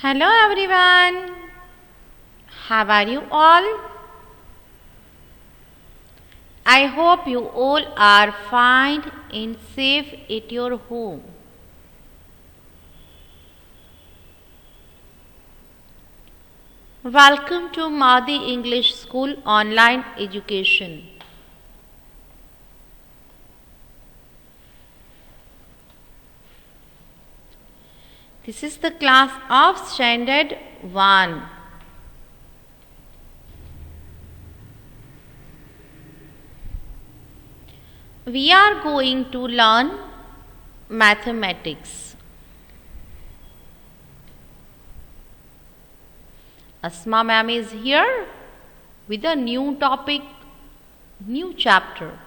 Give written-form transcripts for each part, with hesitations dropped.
Hello everyone. How are you all? I hope you all are fine and safe at your home. Welcome to Madhi English School online education. This is the class of Standard 1. We are going to learn mathematics. Asma ma'am is here with a new topic, new chapter.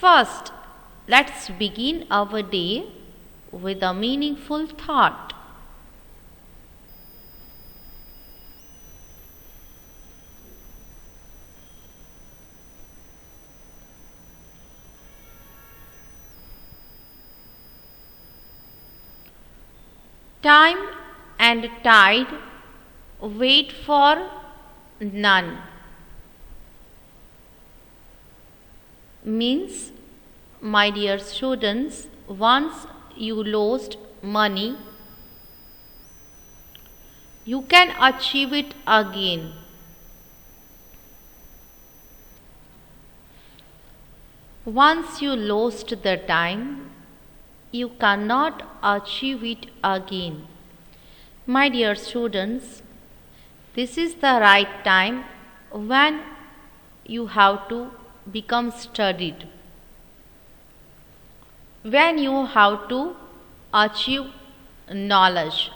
First, let's begin our day with a meaningful thought. Time and tide wait for none. Means, my dear students, once you lost money, you can achieve it again. Once you lost the time, you cannot achieve it again. My dear students, this is the right time when you have to become studied, when you have to achieve knowledge.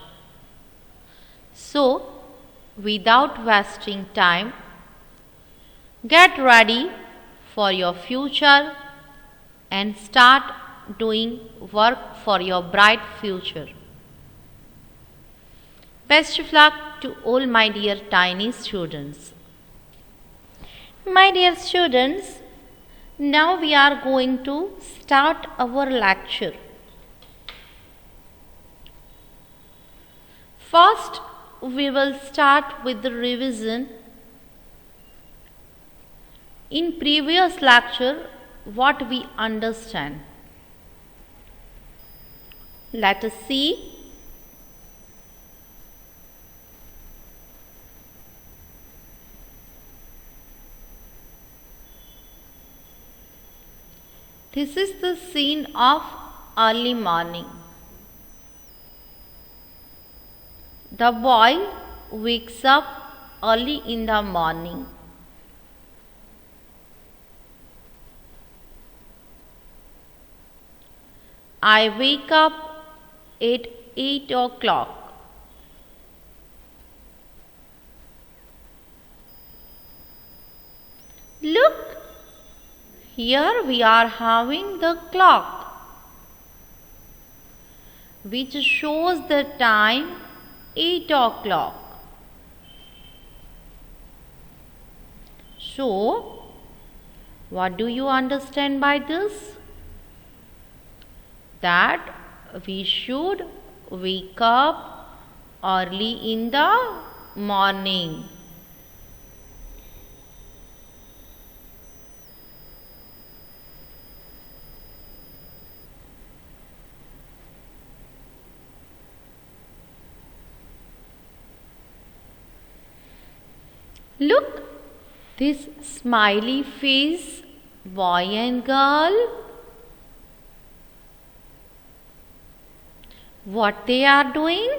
So, without wasting time, get ready for your future and start doing work for your bright future. Best of luck to all my dear tiny students. My dear students, now we are going to start our lecture. First, we will start with the revision. In previous lecture, what we understand. Let us see. This is the scene of early morning. The boy wakes up early in the morning. I wake up at 8 o'clock. Look, here we are having the clock, which shows the time 8 o'clock. So, what do you understand by this? That we should wake up early in the morning. Look, this smiley face boy and girl. What they are doing?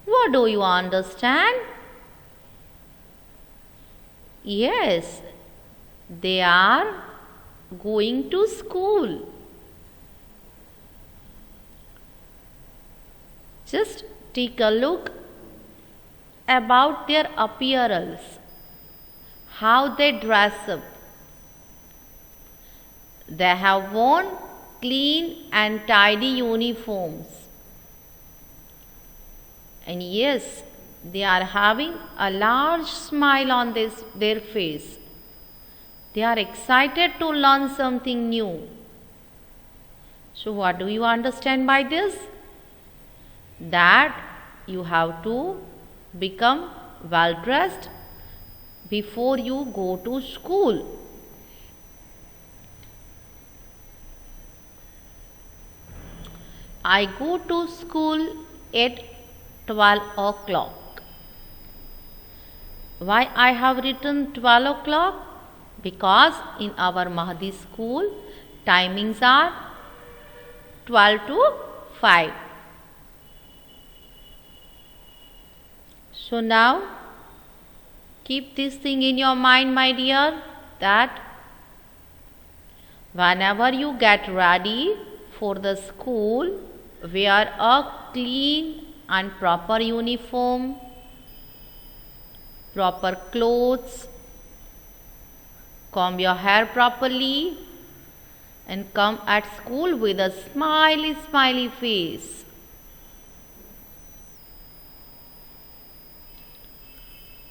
What do you understand? Yes, they are going to school. Just take a look about their appearance, how they dress up. They have worn clean and tidy uniforms. And yes, they are having a large smile on their face. They are excited to learn something new. So what do you understand by this? That you have to become well dressed before you go to school. I go to school at 12 o'clock. Why I have written 12 o'clock? Because in our Mahdi school timings are 12 to 5. So now keep this thing in your mind, my dear, that whenever you get ready for the school, wear a clean and proper uniform, proper clothes, comb your hair properly, and come at school with a smiley face.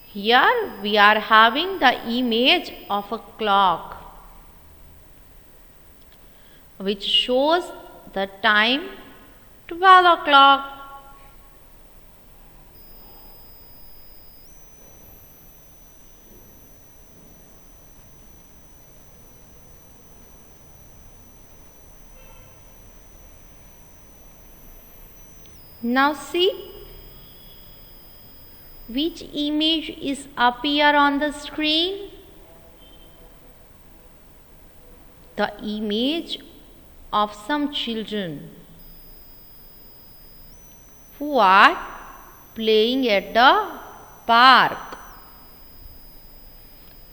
Here we are having the image of a clock which shows the time 12 o'clock. Now see which image is appear on the screen. The image of some children who are playing at the park.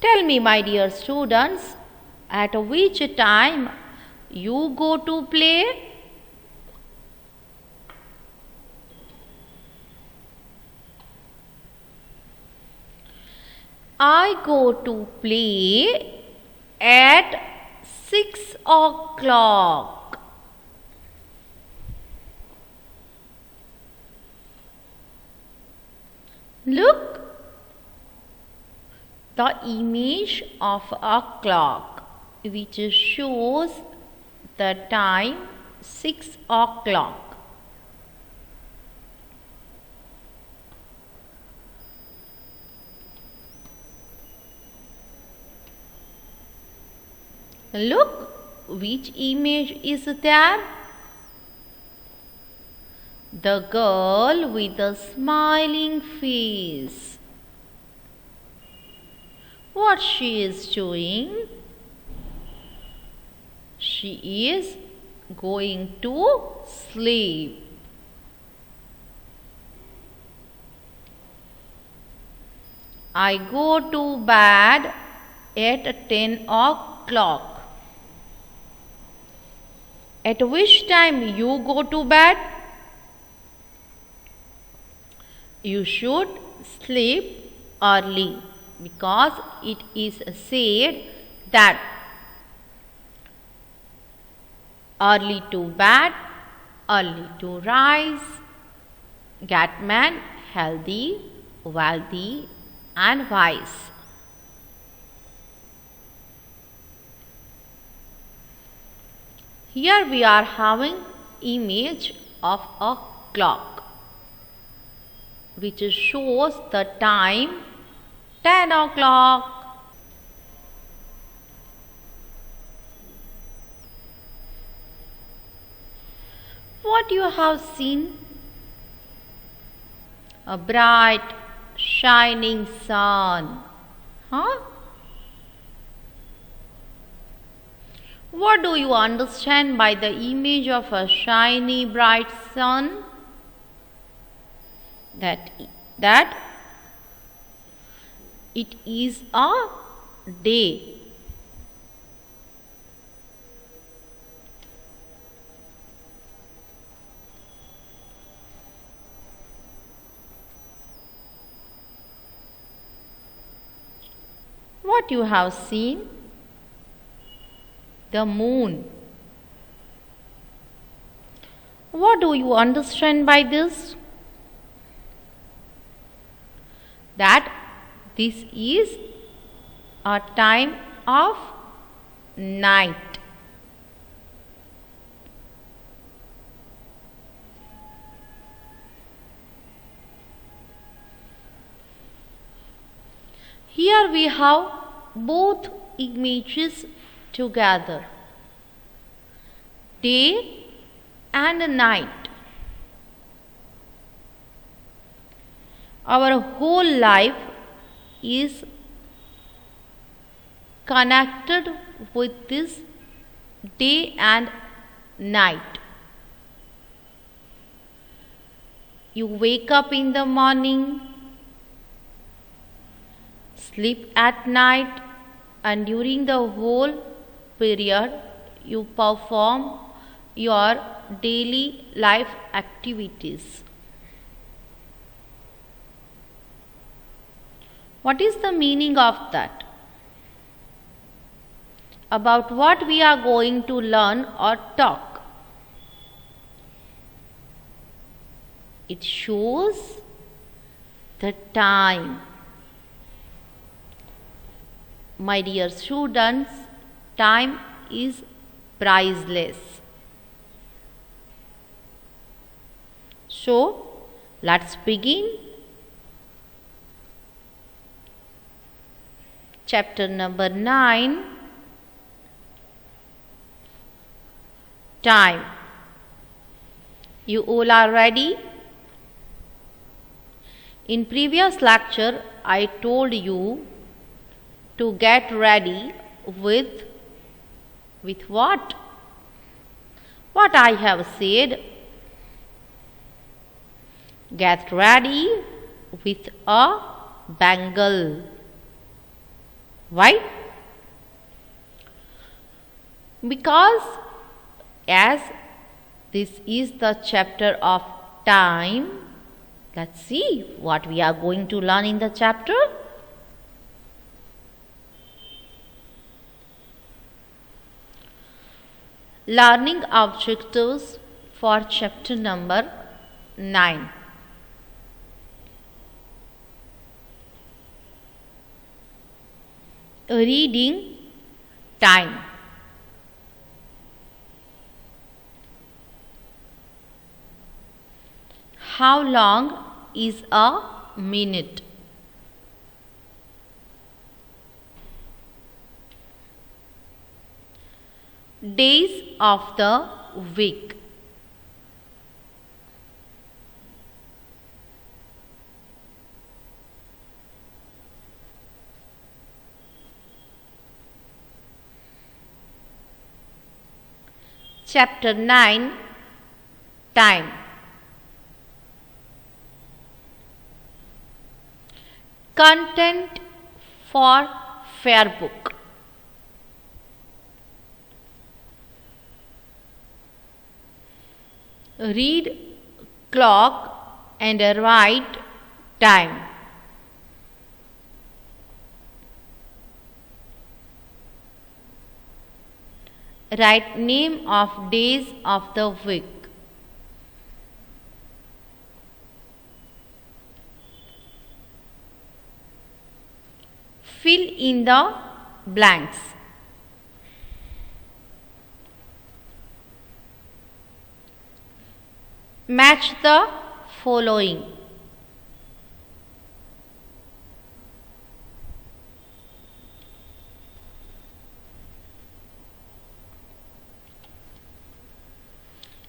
Tell me, my dear students, at which time you go to play? I go to play at 6 o'clock. Look, the image of a clock which shows the time 6 o'clock. Look, which image is there? The girl with a smiling face. What she is doing? She is going to sleep. I go to bed at 10 o'clock. At which time you go to bed? You should sleep early, because it is said that early to bed, early to rise, get man healthy, wealthy and wise. Here we are having image of a clock which shows the time 10 o'clock. What you have seen? A bright shining sun. Huh? What do you understand by the image of a shiny bright sun? That it is a day. What you have seen? The moon. What do you understand by this? That this is a time of night. Here we have both images together, day and night. Our whole life is connected with this day and night. You wake up in the morning, sleep at night, and during the whole period you perform your daily life activities. What is the meaning of that? About what we are going to learn or talk? It shows the time. My dear students, time is priceless. So, let's begin. Chapter number 9, Time. You all are ready? In previous lecture, I told you to get ready with what? What I have said. Get ready with a bangle. Why? Because as this is the chapter of time, let's see what we are going to learn in the chapter. Learning objectives for chapter number 9. Reading time. How long is a minute? Days of the week. Chapter 9, Time. Content for fair book. Read clock and write time. Write name of days of the week. Fill in the blanks. Match the following.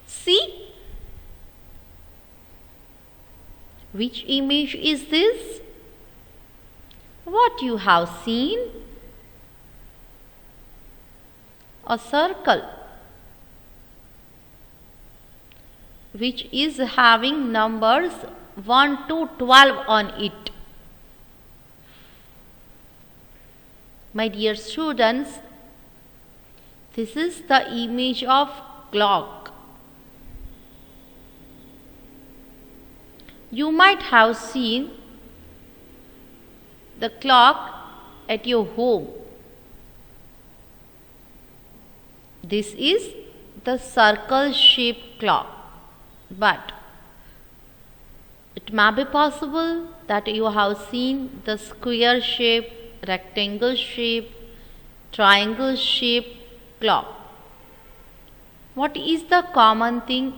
See, which image is this? What you have seen? A circle which is having numbers 1 to 12 on it. My dear students, this is the image of clock. You might have seen the clock at your home. This is the circle shaped clock, but it may be possible that you have seen the square shape, rectangle shape, triangle shape clock. What is the common thing?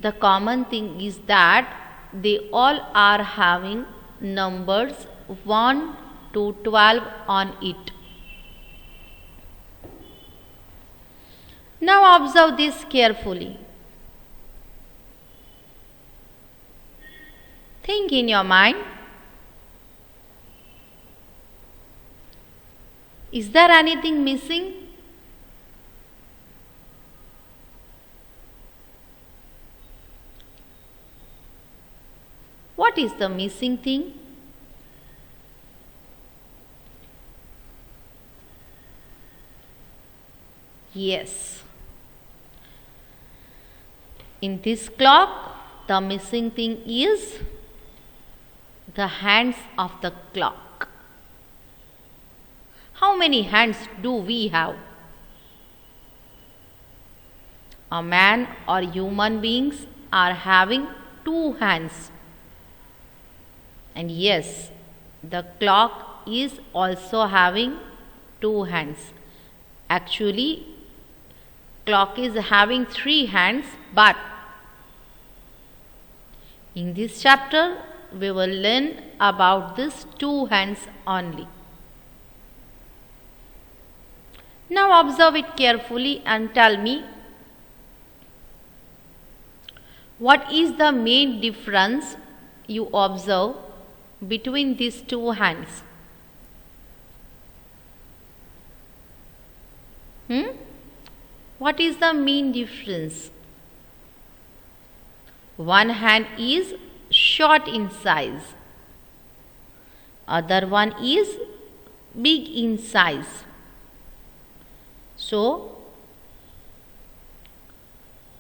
The common thing is that they all are having numbers 1 to 12 on it. Now observe this carefully. Think in your mind. Is there anything missing? What is the missing thing? Yes. In this clock, the missing thing is the hands of the clock. How many hands do we have? A man or human beings are having 2 hands. And yes, the clock is also having 2 hands. Actually, clock is having 3 hands, but in this chapter we will learn about these 2 hands only. Now observe it carefully and tell me, what is the main difference you observe between these 2 hands? What is the main difference? One hand is short in size, other one is big in size. So,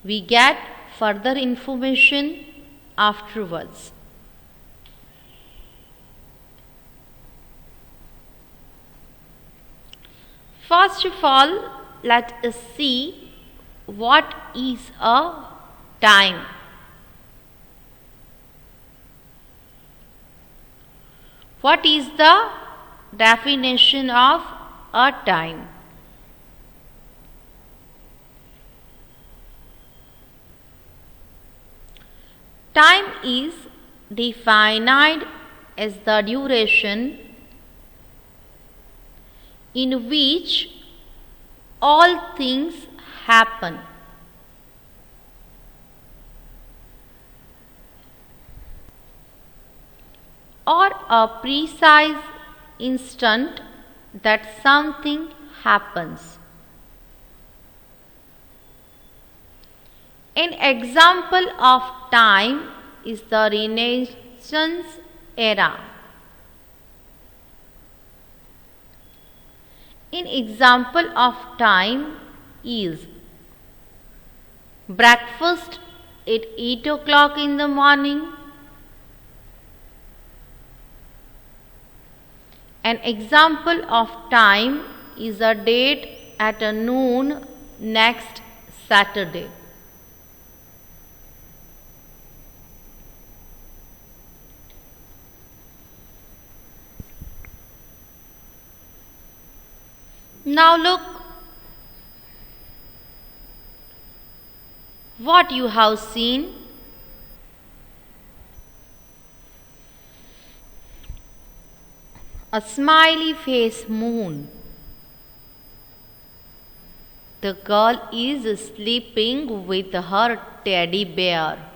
we get further information afterwards. First of all, let us see what is a time. What is the definition of a time? Time is defined as the duration in which all things happen. Or a precise instant that something happens. An example of time is the Renaissance era. An example of time is breakfast at 8 o'clock in the morning. An example of time is a date at noon next Saturday. Now look what you have seen. A smiley face moon. The girl is sleeping with her teddy bear.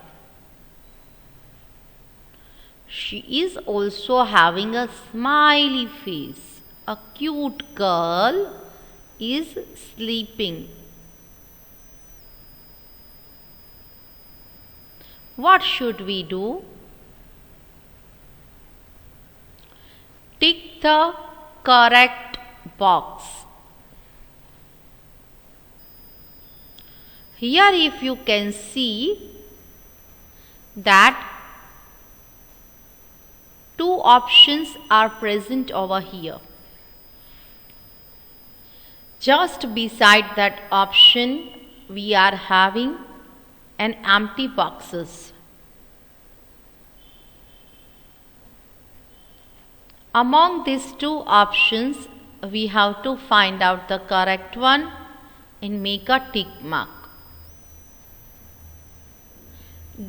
She is also having a smiley face. A cute girl is sleeping. What should we do? Tick the correct box. Here if you can see that 2 options are present over here. Just beside that option we are having an empty boxes. Among these 2 options we have to find out the correct one and make a tick mark.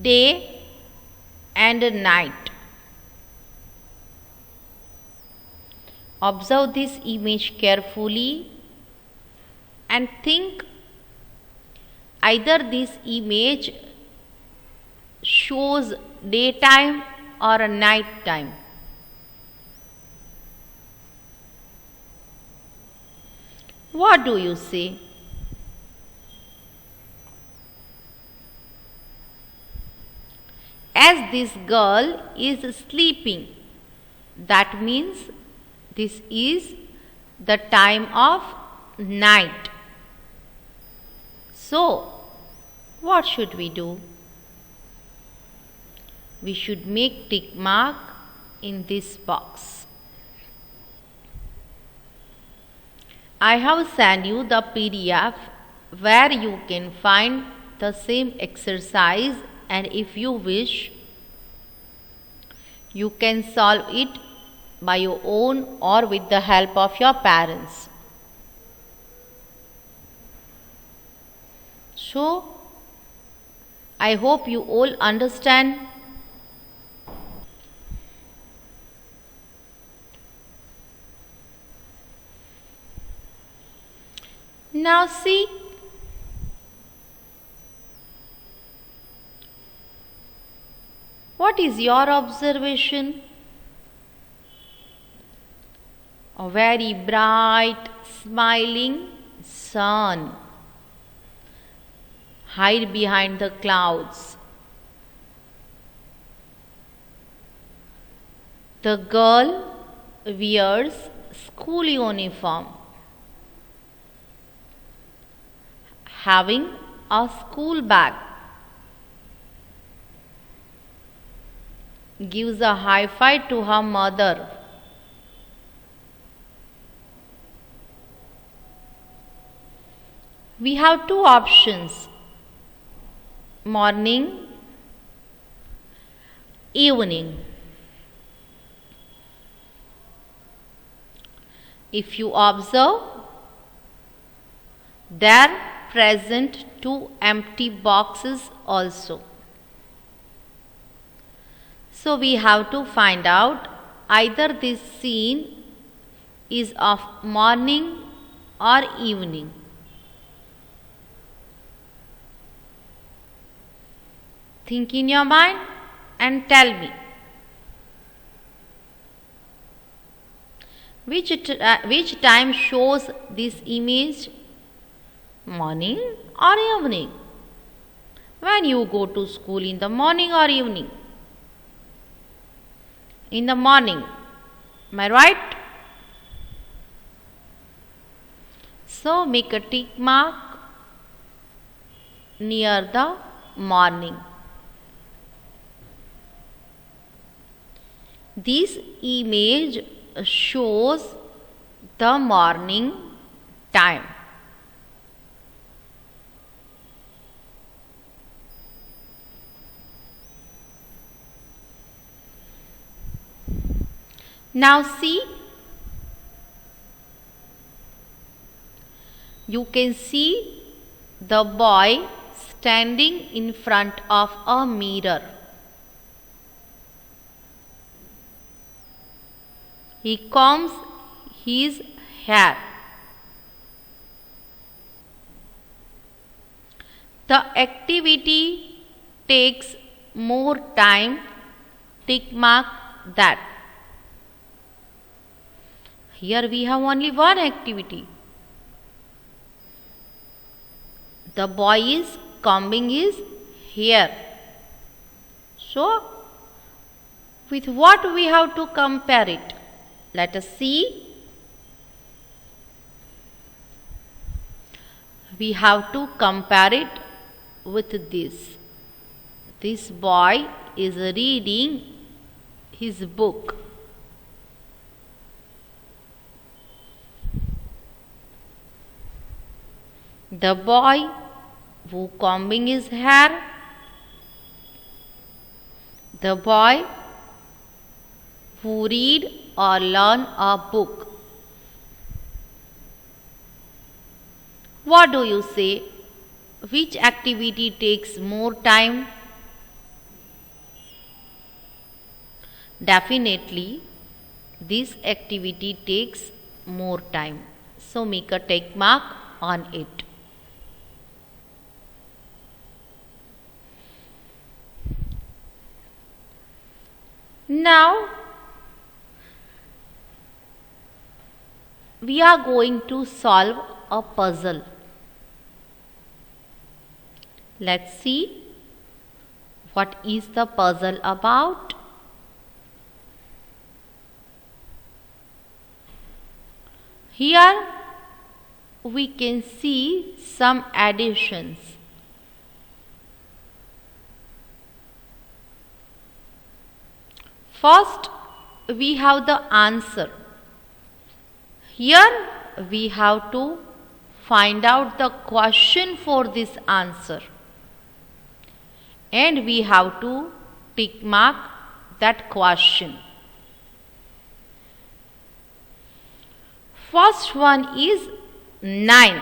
Day and night. Observe this image carefully and think either this image shows daytime or a night time. What do you say? As this girl is sleeping, that means this is the time of night. So, what should we do? We should make tick mark in this box. I have sent you the PDF where you can find the same exercise, and if you wish, you can solve it by your own or with the help of your parents. So, I hope you all understand. Now see, what is your observation? A very bright, smiling sun. Hide behind the clouds. The girl wears school uniform, having a school bag. Gives a high five to her mother. We have two options: morning, evening. If you observe, there present two empty boxes also. So we have to find out either this scene is of morning or evening. Think in your mind and tell me. Which time shows this image? Morning or evening? When you go to school, in the morning or evening? In the morning. Am I right? So make a tick mark near the morning. This image shows the morning time. Now see, you can see the boy standing in front of a mirror. He combs his hair. The activity takes more time. Tick mark that. Here we have only one activity. The boy is combing his hair. So, with what we have to compare it? Let us see. We have to compare it with this. This boy is reading his book. The boy who combing his hair, the boy who read or learn a book. What do you say? Which activity takes more time? Definitely, This activity takes more time. So make a tick mark on it. Now we are going to solve a puzzle. Let's see what is the puzzle about. Here we can see some additions. First, we have the answer. Here we have to find out the question for this answer, and we have to tick mark that question. First one is 9.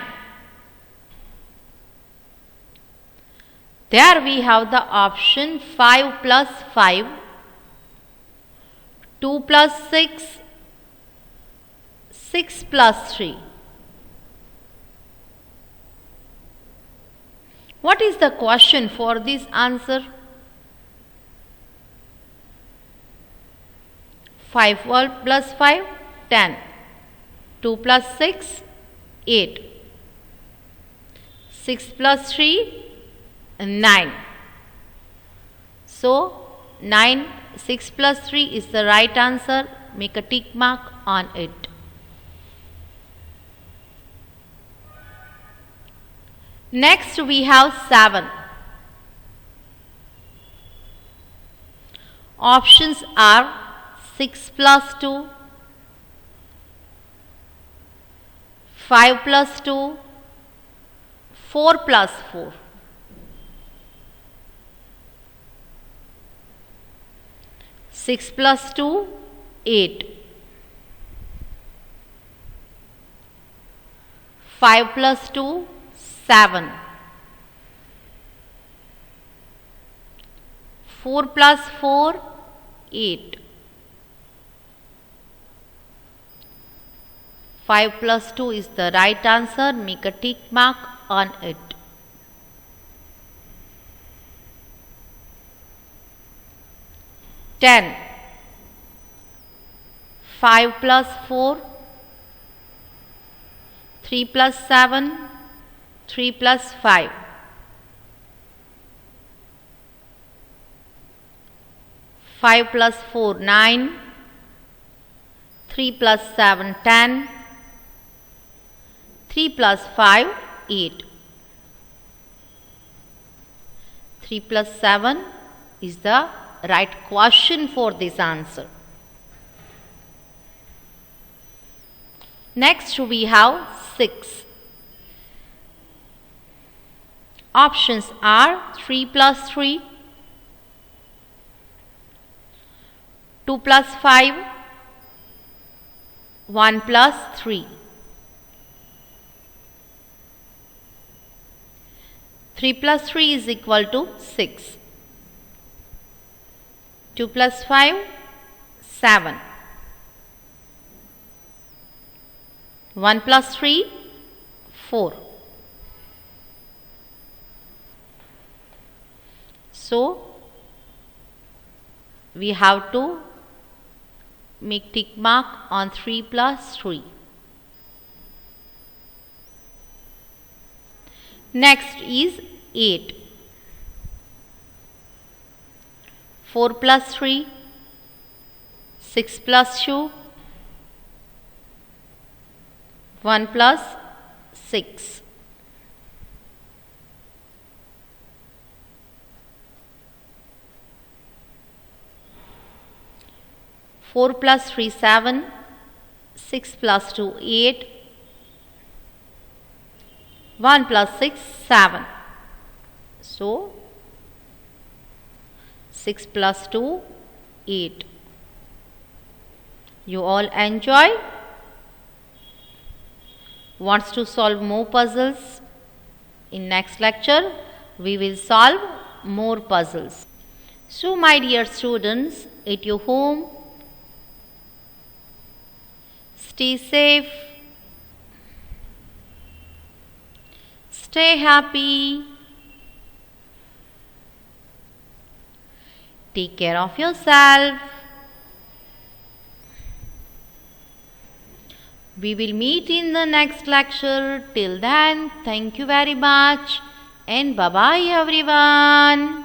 There we have the option 5 plus 5, 2 plus 6, 6 plus 3. What is the question for this answer? 5 plus 5, 10. 2 plus 6, 8. 6 plus 3, 9. So 9, 6 plus 3 is the right answer. Make a tick mark on it. Next we have 7. Options are 6 plus 2, 5 plus 2, 4 plus 4. 6 plus 2, 8. 5 plus 2, 7. 4 plus 4, 8. 5 plus 2 is the right answer. Make a tick mark on it. Ten. 5 plus 4, 3 plus 7, 3 plus 5. 5 plus 4, 9. 3 plus 7, 10. 3 plus 5, 8. 3 plus 7 is the right question for this answer. Next we have 6. Options are 3 plus 3, 2 plus 5, 1 plus 3. 3 plus 3 is equal to 6. 2 plus 5, 7. 1 plus 3, 4. So, we have to make tick mark on 3 plus 3. Next is 8. 4 plus 3, 6 plus 2, 1 plus 6. 4 plus 3, 7. 6 plus 2, 8. 1 plus 6, 7. So, 6 plus 2, 8. You all enjoy? Wants to solve more puzzles? In next lecture, we will solve more puzzles. So, my dear students, at your home, Stay safe. Stay happy. Take care of yourself. We will meet in the next lecture. Till then, thank you very much and bye bye everyone.